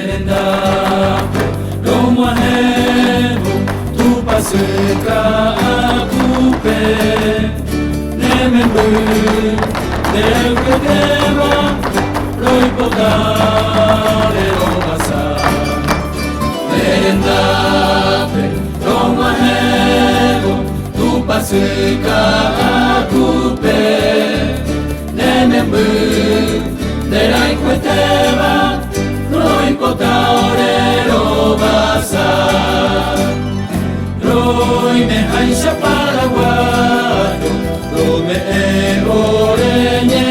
Nerendape, lomo ahevo, tu paseka akupe. Nemembu, neuketeva, roipotare robasa. Nerendape, lomo ahevo, tu paseka akupe. Nemembu, neuketeva, roipotare robasa. Roi me haisha paraguayo, rome oreñe.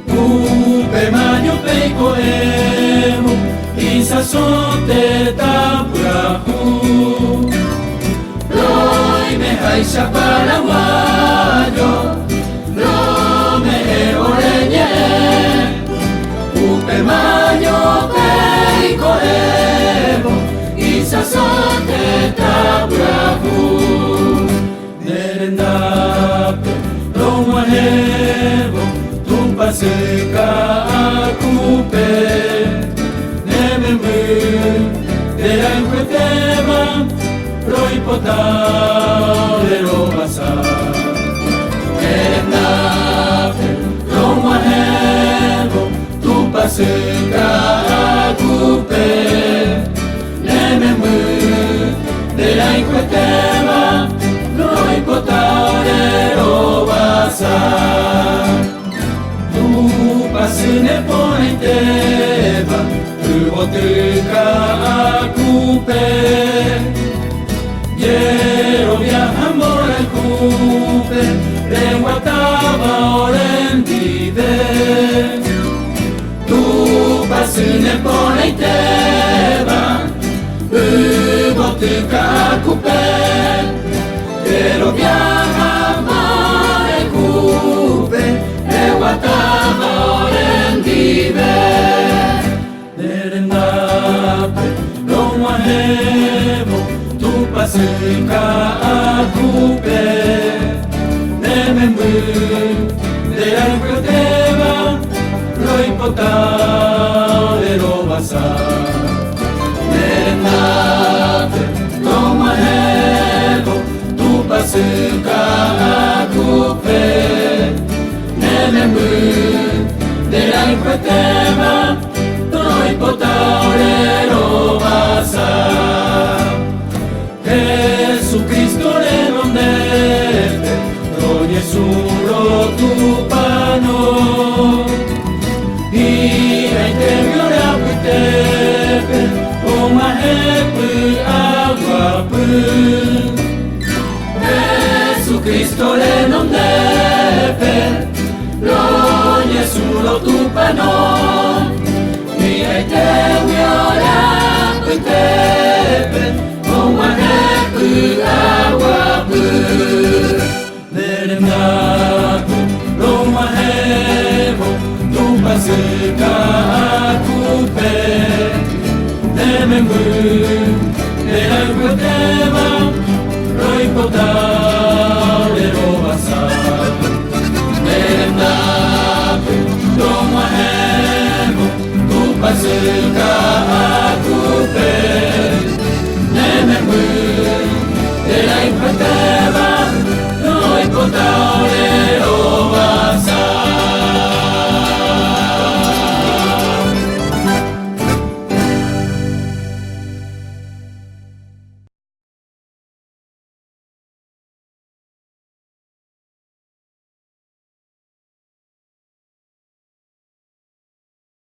Upe maño peiko emo, isa sote tapurahu. Roi me haisha paraguayo, rome oreñe. Upe maño peiko emo, isa sote tapurahu. Nerendape, lomo ahevo, tumpa seka akupe. Nemembu, derankuetema, roipotale robasa. Nerendape, lomo ahevo, tumpa seka akupe. Nemembu, derankuetema, roipotale robasa. Tu pasine pointeva, tu botuka akupe. Quiero viajar por el cupe, reguataba orendide. Tu pasine pointeva, tu botuka akupe. Quiero viajar por el cupe, reguataba orendide. Nerendape, lomo ahevo, tu paseka akupe. Nemembu, derankueteva, roipotale robasa. Nerendape, lomo ahevo, tu paseka akupe. Nemembu, derankueteva, roipotale robasa. Jesucristo renondete, roye suro tu pano. Ira interior aputepe, omahepu aguapu. Jesucristo renondete, roye suro tu pano. Ira interior aputepe, omahepu aguapu. Nerendape, lomo ahevo, tu paseka akupe. Nemembu, derankueteva,